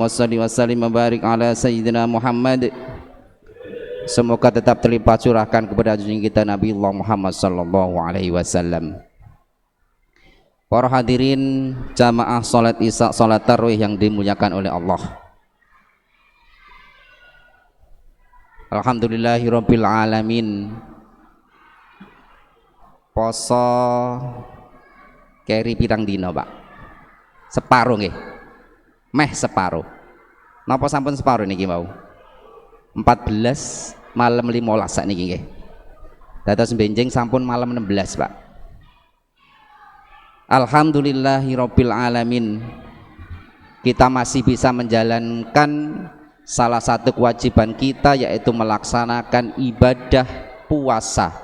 Wassalli wassalim mabarik ala Sayyidina Muhammad. Semoga tetap terlimpah curahkan kepada junjungan kita Nabi Allah Muhammad sallallahu alaihi wasallam. Para hadirin jamaah salat Isya salat tarawih yang dimuliakan oleh Allah. Alhamdulillahirabbil alamin. Poso keri pirang dina, Pak? Separuh nggih. Meh separuh. Napa sampun separuh niki mau? 14 malam 15 sakniki nggih. Dados benjing sampun malam 16, Pak. Alhamdulillahirabbil alamin. Kita masih bisa menjalankan salah satu kewajiban kita, yaitu melaksanakan ibadah puasa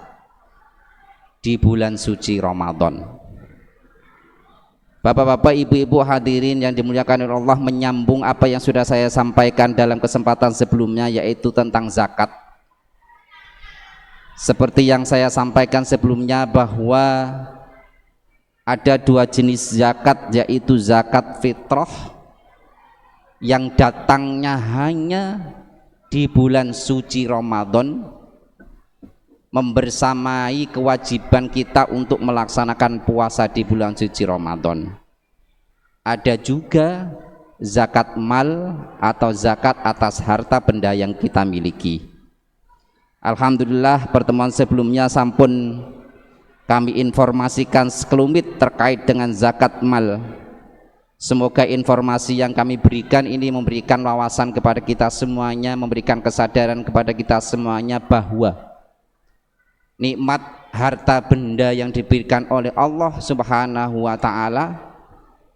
di bulan suci Ramadan. Bapak-bapak, ibu-ibu hadirin yang dimuliakan oleh Allah, menyambung apa yang sudah saya sampaikan dalam kesempatan sebelumnya, yaitu tentang zakat. Seperti yang saya sampaikan sebelumnya bahwa ada dua jenis zakat, yaitu zakat fitrah yang datangnya hanya di bulan suci Ramadan, membersamai kewajiban kita untuk melaksanakan puasa di bulan suci Ramadan. Ada juga zakat mal atau zakat atas harta benda yang kita miliki. Alhamdulillah, pertemuan sebelumnya sampun kami informasikan sekelumit terkait dengan zakat mal. Semoga informasi yang kami berikan ini memberikan wawasan kepada kita semuanya, memberikan kesadaran kepada kita semuanya bahwa nikmat harta benda yang diberikan oleh Allah Subhanahu wa ta'ala,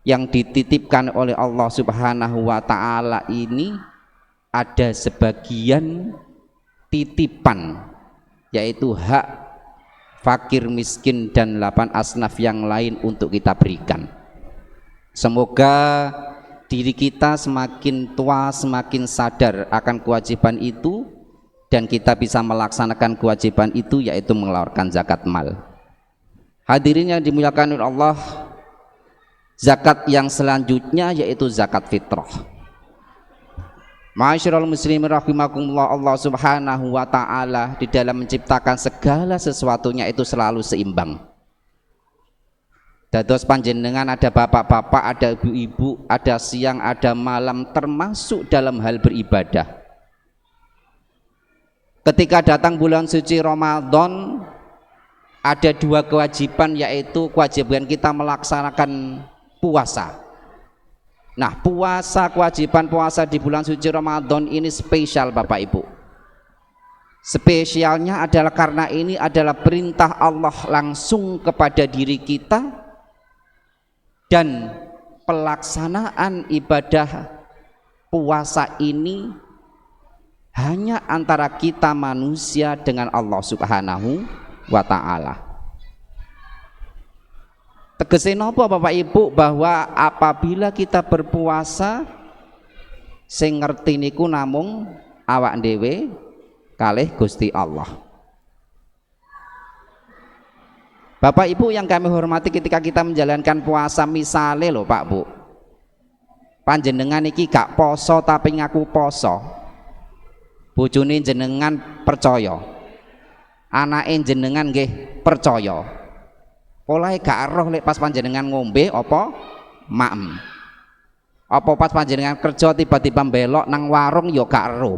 yang dititipkan oleh Allah Subhanahu wa ta'ala ini ada sebagian titipan, yaitu hak fakir, miskin, dan 8 asnaf yang lain untuk kita berikan. Semoga diri kita semakin tua semakin sadar akan kewajiban itu, dan kita bisa melaksanakan kewajiban itu, yaitu mengeluarkan zakat mal. Hadirin yang dimuliakan oleh Allah, zakat yang selanjutnya yaitu zakat fitrah. Ma'asyiral muslimin rahimakumullah, Allah Subhanahu wa ta'ala di dalam menciptakan segala sesuatunya itu selalu seimbang. Dados panjenengan ada bapak-bapak, ada ibu-ibu, ada siang, ada malam, termasuk dalam hal beribadah. Ketika datang bulan suci Ramadan, ada dua kewajiban, yaitu kewajiban kita melaksanakan puasa. Nah, puasa, kewajiban puasa di bulan suci Ramadan ini spesial, Bapak Ibu. Spesialnya adalah karena ini adalah perintah Allah langsung kepada diri kita, dan pelaksanaan ibadah puasa ini hanya antara kita manusia dengan Allah Subhanahu wa ta'ala. Tegese napa Bapak Ibu, bahwa apabila kita berpuasa, sing ngerti niku namung awak dhewe kalih Gusti Allah. Bapak Ibu yang kami hormati, ketika kita menjalankan puasa, misale lho Pak Bu, panjenengan iki gak poso tapi ngaku poso, bojone jenengan percaya, anake jenengan nggih percaya, polahe gak roh lek pas panjenengan ngombe apa maem, apa pas panjenengan kerja tiba-tiba belok nang warung ya gak roh.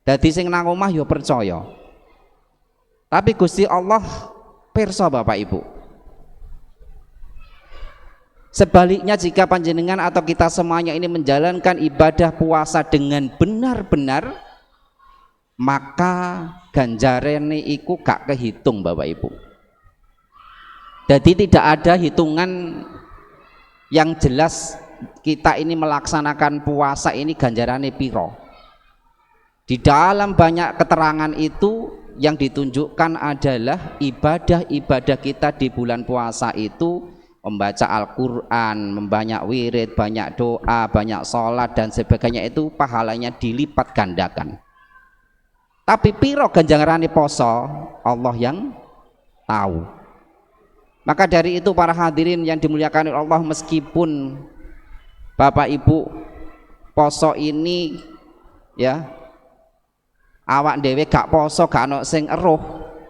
Dadi sing nang omah ya percaya, tapi Gusti Allah pirsa Bapak Ibu. Sebaliknya, jika panjenengan atau kita semuanya ini menjalankan ibadah puasa dengan benar-benar, maka ganjarane iku gak kehitung Bapak Ibu. Jadi tidak ada hitungan yang jelas kita ini melaksanakan puasa ini ganjarane piro. Di dalam banyak keterangan itu yang ditunjukkan adalah ibadah-ibadah kita di bulan puasa itu membaca Al-Quran, membanyak wirid, banyak doa, banyak sholat dan sebagainya, itu pahalanya dilipat gandakan. Tapi piro ganjarane poso, Allah yang tahu. Maka dari itu para hadirin yang dimuliakan oleh Allah, meskipun Bapak Ibu poso ini ya awak dhewe gak poso gak ono sing eruh,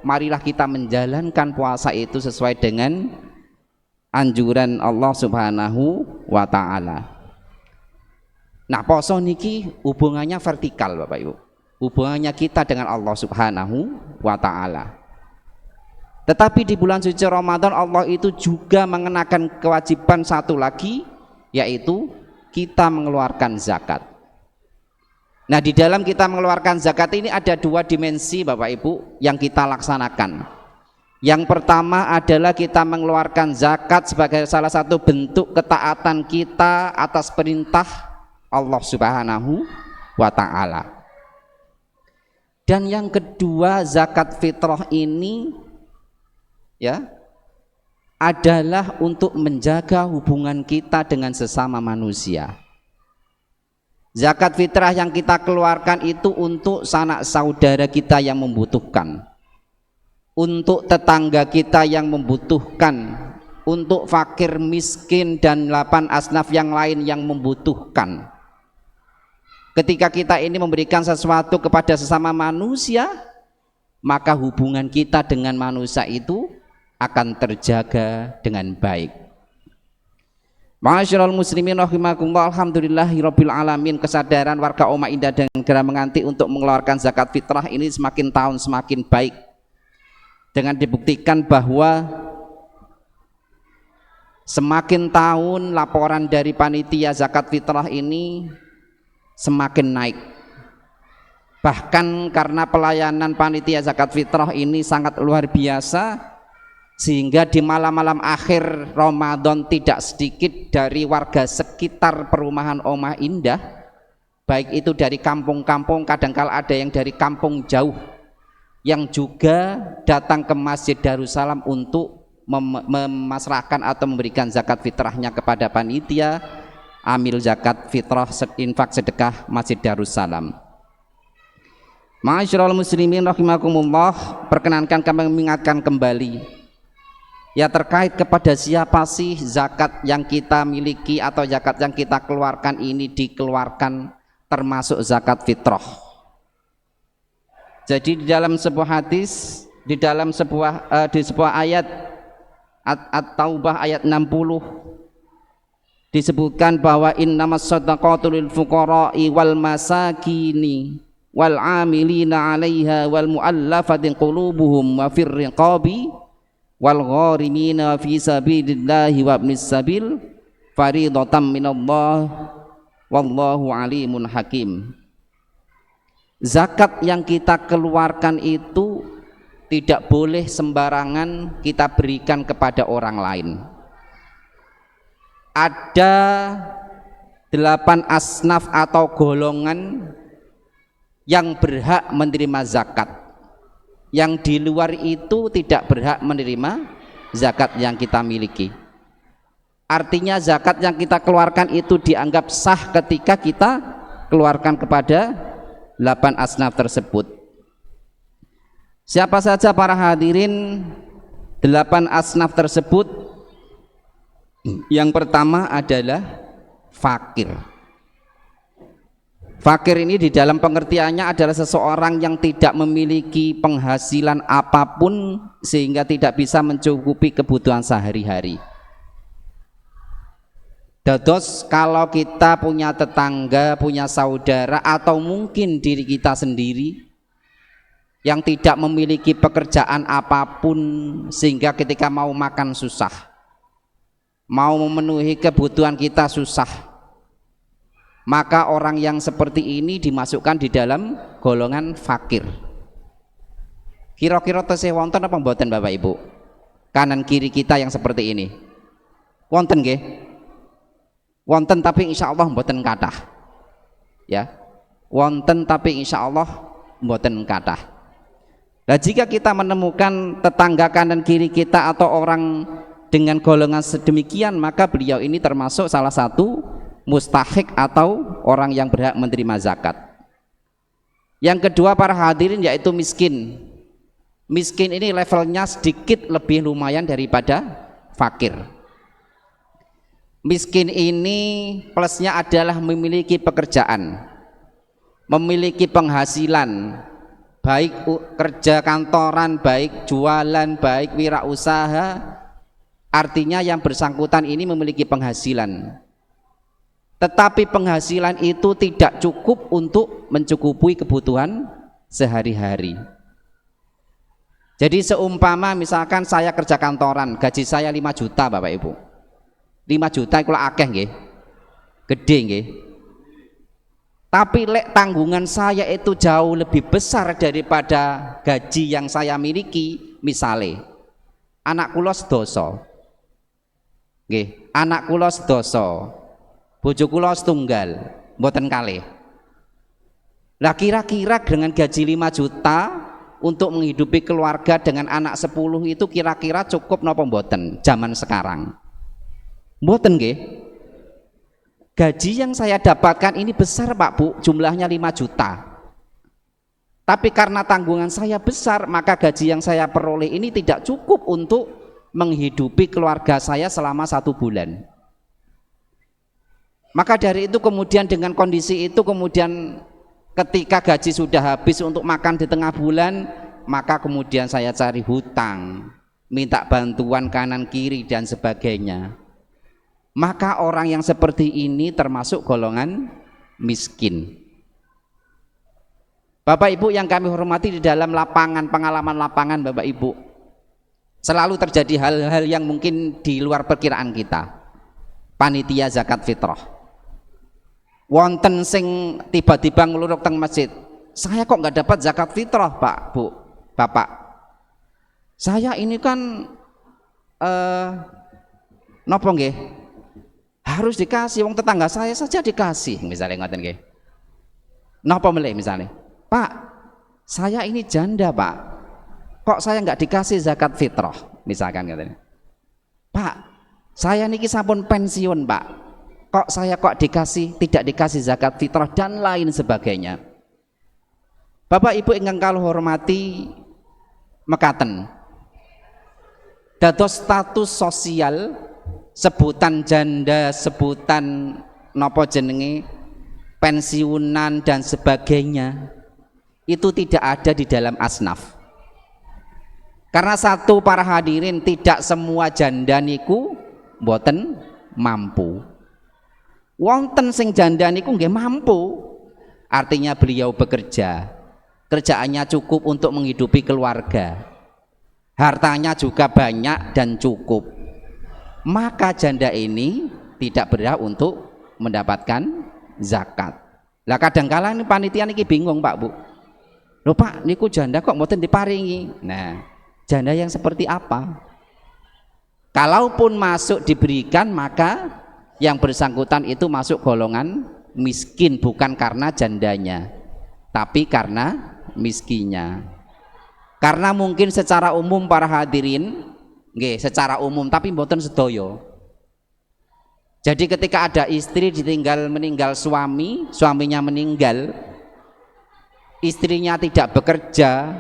marilah kita menjalankan puasa itu sesuai dengan anjuran Allah Subhanahu wa taala. Nah, poso niki hubungannya vertikal Bapak Ibu. Hubungannya kita dengan Allah Subhanahu wa taala. Tetapi di bulan suci Ramadan Allah itu juga mengenakan kewajiban satu lagi, yaitu kita mengeluarkan zakat. Nah, di dalam kita mengeluarkan zakat ini ada dua dimensi Bapak Ibu yang kita laksanakan. Yang pertama adalah kita mengeluarkan zakat sebagai salah satu bentuk ketaatan kita atas perintah Allah Subhanahu wa taala. Dan yang kedua, zakat fitrah ini ya adalah untuk menjaga hubungan kita dengan sesama manusia. Zakat fitrah yang kita keluarkan itu untuk sanak saudara kita yang membutuhkan, untuk tetangga kita yang membutuhkan, untuk fakir miskin dan 8 asnaf yang lain yang membutuhkan. Ketika kita ini memberikan sesuatu kepada sesama manusia, maka hubungan kita dengan manusia itu akan terjaga dengan baik. Ma'asyiral muslimin rahimakumullah, alhamdulillahirabbil alamin, kesadaran warga Oma Indah dan Negara Menganti untuk mengeluarkan zakat fitrah ini semakin tahun semakin baik, dengan dibuktikan bahwa semakin tahun laporan dari panitia zakat fitrah ini semakin naik. Bahkan karena pelayanan panitia zakat fitrah ini sangat luar biasa, sehingga di malam-malam akhir Ramadan tidak sedikit dari warga sekitar perumahan Omah Indah, baik itu dari kampung-kampung, kadangkala ada yang dari kampung jauh, yang juga datang ke Masjid Darussalam untuk memasrahkan atau memberikan zakat fitrahnya kepada panitia amil zakat fitrah infak sedekah Masjid Darussalam. Ma'asyiral muslimin rahimakumullah, perkenankan kami mengingatkan kembali ya terkait kepada siapa sih zakat yang kita miliki atau zakat yang kita keluarkan ini dikeluarkan termasuk zakat fitrah. Jadi di dalam sebuah hadis, di dalam sebuah ayat At-Taubah ayat 60 disebutkan bahwa innamas shadaqatu lil fuqara'i wal masakini wal 'amilina 'alaiha wal mu'allafati qulubuhum wa fir riqabi wal gharimina fi sabilillahi wa ibnis sabil faridatan minallah wallahu alimun hakim. Zakat yang kita keluarkan itu tidak boleh sembarangan kita berikan kepada orang lain. Ada 8 asnaf atau golongan yang berhak menerima zakat. Yang di luar itu tidak berhak menerima zakat yang kita miliki. Artinya zakat yang kita keluarkan itu dianggap sah ketika kita keluarkan kepada 8 asnaf tersebut. Siapa saja para hadirin 8 asnaf tersebut? Yang pertama adalah fakir. Fakir ini di dalam pengertiannya adalah seseorang yang tidak memiliki penghasilan apapun sehingga tidak bisa mencukupi kebutuhan sehari-hari. Dados kalau kita punya tetangga, punya saudara, atau mungkin diri kita sendiri yang tidak memiliki pekerjaan apapun sehingga ketika mau makan susah, mau memenuhi kebutuhan kita susah, maka orang yang seperti ini dimasukkan di dalam golongan fakir. Kira-kira tesih wonten apa mboten Bapak Ibu? Kanan kiri kita yang seperti ini. Wonten nggih? Wonten tapi insya Allah mboten kathah. Ya. Wonten tapi insya Allah mboten kathah. Nah, jika kita menemukan tetangga kanan kiri kita atau orang dengan golongan sedemikian, maka beliau ini termasuk salah satu mustahik atau orang yang berhak menerima zakat. Yang kedua para hadirin yaitu miskin. Miskin ini levelnya sedikit lebih lumayan daripada fakir. Miskin ini plusnya adalah memiliki pekerjaan, memiliki penghasilan, baik kerja kantoran, baik jualan, baik wirausaha. Artinya yang bersangkutan ini memiliki penghasilan. Tetapi penghasilan itu tidak cukup untuk mencukupi kebutuhan sehari-hari. Jadi seumpama misalkan saya kerja kantoran, gaji saya 5 juta Bapak Ibu. 5 juta itu akeh nggih. Gede nggih. Tapi lek tanggungan saya itu jauh lebih besar daripada gaji yang saya miliki. Misale anak kula sedoso. Nggih, anak kula sedoso. Bojo kula setunggal, mboten kalih. Lah kira-kira dengan gaji 5 juta untuk menghidupi keluarga dengan anak 10 itu kira-kira cukup napa mboten zaman sekarang? Mboten nggih. Gaji yang saya dapatkan ini besar Pak Bu, jumlahnya 5 juta. Tapi karena tanggungan saya besar, maka gaji yang saya peroleh ini tidak cukup untuk menghidupi keluarga saya selama 1 bulan. Maka dari itu kemudian dengan kondisi itu kemudian ketika gaji sudah habis untuk makan di tengah bulan, maka kemudian saya cari hutang, minta bantuan kanan kiri dan sebagainya. Maka orang yang seperti ini termasuk golongan miskin. Bapak Ibu yang kami hormati, di dalam lapangan, pengalaman lapangan Bapak Ibu, selalu terjadi hal-hal yang mungkin di luar perkiraan kita. Panitia zakat fitrah, wonten sing tiba-tiba ngeluruk teng masjid, saya kok nggak dapat zakat fitrah Pak Bu Bapak, saya ini kan nopo nggih harus dikasih, wong tetangga saya saja dikasih, misalnya ngoten nggih. Napa melih misalnya, Pak, saya ini janda Pak, kok saya nggak dikasih zakat fitrah, misalkan katanya. Pak, saya niki sampun pensiun Pak, kok saya tidak dikasih zakat fitrah dan lain sebagainya. Bapak Ibu ingkang kula hormati, mekaten dados status sosial, sebutan janda, sebutan nopo jenenge pensiunan dan sebagainya itu tidak ada di dalam asnaf. Karena satu, para hadirin, tidak semua janda niku mboten mampu. Wonten sing janda niku nggih mampu. Artinya beliau bekerja, kerjaannya cukup untuk menghidupi keluarga, hartanya juga banyak dan cukup. Maka janda ini tidak berhak untuk mendapatkan zakat. Lah kadang-kala ini panitia niki bingung Pak Bu. Loh Pak, niku janda kok mboten diparingi. Nah, janda yang seperti apa? Kalaupun masuk diberikan, maka yang bersangkutan itu masuk golongan miskin, bukan karena jandanya, tapi karena miskinnya. Karena mungkin secara umum para hadirin, nggih, secara umum, tapi mboten sedaya. Jadi ketika ada istri meninggal suami, suaminya meninggal, istrinya tidak bekerja,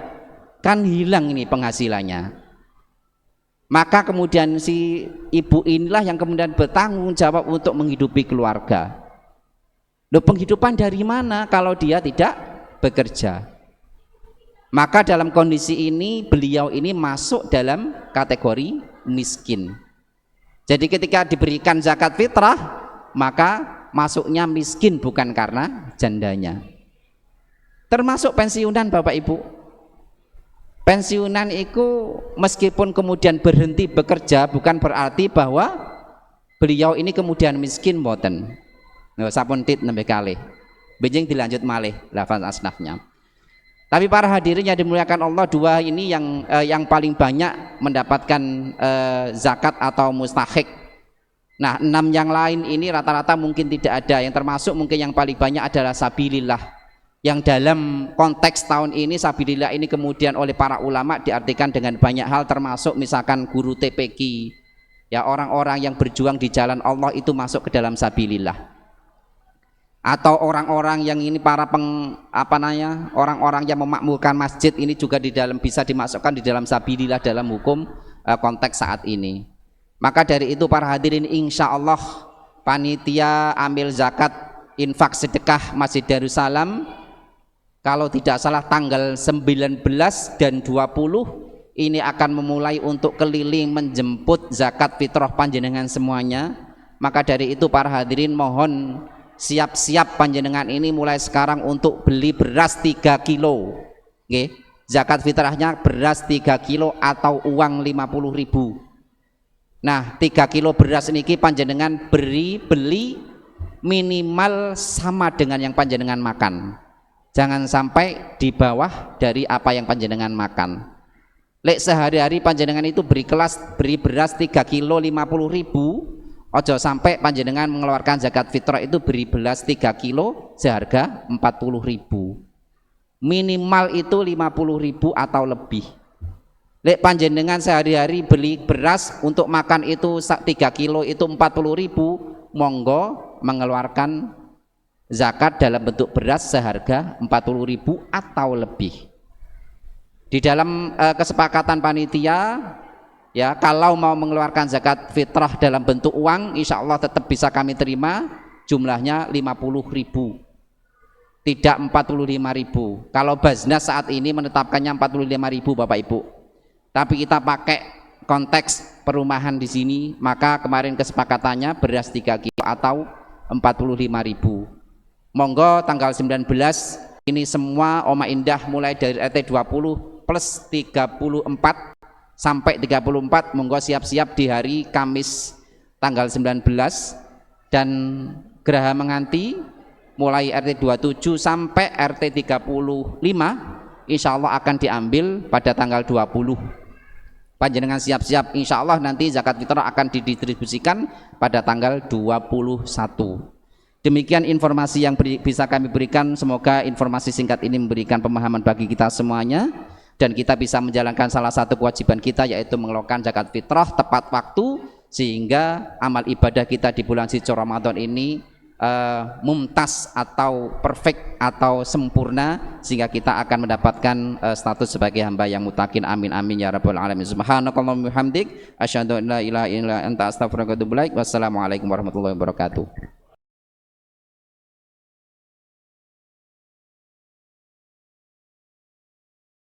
kan hilang ini penghasilannya. Maka kemudian si ibu inilah yang kemudian bertanggung jawab untuk menghidupi keluarga. Loh, penghidupan dari mana kalau dia tidak bekerja? Maka dalam kondisi ini beliau ini masuk dalam kategori miskin. Jadi ketika diberikan zakat fitrah, maka masuknya miskin bukan karena jandanya. Termasuk pensiunan Bapak Ibu. Pensiunan itu meskipun kemudian berhenti bekerja bukan berarti bahwa beliau ini kemudian miskin, mboten. Nah, sampun tit nembe kalih. Benjing dilanjut malih lafaz asnafnya. Tapi para hadirin yang dimuliakan Allah, dua ini yang paling banyak mendapatkan zakat atau mustahik. Nah, 6 yang lain ini rata-rata mungkin tidak ada. Yang termasuk mungkin yang paling banyak adalah sabilillah. Yang dalam konteks tahun ini sabilillah ini kemudian oleh para ulama diartikan dengan banyak hal, termasuk misalkan guru TPQ, ya, orang-orang yang berjuang di jalan Allah itu masuk ke dalam sabilillah. Atau orang-orang yang ini para orang-orang yang memakmurkan masjid ini juga di dalam bisa dimasukkan di dalam sabilillah dalam hukum konteks saat ini. Maka dari itu para hadirin, insya Allah panitia amil zakat infak sedekah Masjid Darussalam, kalau tidak salah tanggal 19 dan 20 ini akan memulai untuk keliling menjemput zakat fitrah panjenengan semuanya. Maka dari itu para hadirin mohon siap-siap panjenengan ini mulai sekarang untuk beli beras 3 kilo. Oke, zakat fitrahnya beras 3 kilo atau uang 50.000. Nah 3 kilo beras ini panjenengan beli minimal sama dengan yang panjenengan makan, jangan sampai di bawah dari apa yang panjenengan makan. Lek sehari-hari panjenengan itu beri beras 3 kilo 50.000, ojo sampai panjenengan mengeluarkan zakat fitrah itu beri beras 3 kilo seharga 40.000. Minimal itu 50.000 atau lebih. Lek panjenengan sehari-hari beli beras untuk makan itu 3 kilo itu 40.000, monggo mengeluarkan zakat dalam bentuk beras seharga 40.000 atau lebih. Di dalam kesepakatan panitia ya, kalau mau mengeluarkan zakat fitrah dalam bentuk uang insya Allah tetap bisa kami terima, jumlahnya 50.000, tidak 45.000. Kalau Basnas saat ini menetapkannya 45.000 Bapak Ibu, tapi kita pakai konteks perumahan di sini, maka kemarin kesepakatannya beras 3 kilo atau 45.000. Monggo tanggal 19 ini semua Oma Indah mulai dari RT 20 plus 34 sampai 34 monggo siap-siap di hari Kamis tanggal 19, dan geraha menganti mulai RT 27 sampai RT 35 insya Allah akan diambil pada tanggal 20. Panjenengan siap-siap, insya Allah nanti zakat fitrah akan didistribusikan pada tanggal 21. Demikian informasi yang bisa kami berikan. Semoga informasi singkat ini memberikan pemahaman bagi kita semuanya, dan kita bisa menjalankan salah satu kewajiban kita, yaitu mengeluarkan zakat fitrah tepat waktu, sehingga amal ibadah kita di bulan suci Ramadan ini mumtaz atau perfect atau sempurna, sehingga kita akan mendapatkan status sebagai hamba yang mutakin. Amin amin ya rabbal alamin. Subhanakallahumma wa bihamdik asyhadu an la ilaha illa anta astaghfiruka wa atubu ilaik. Wassalamualaikum warahmatullahi wabarakatuh.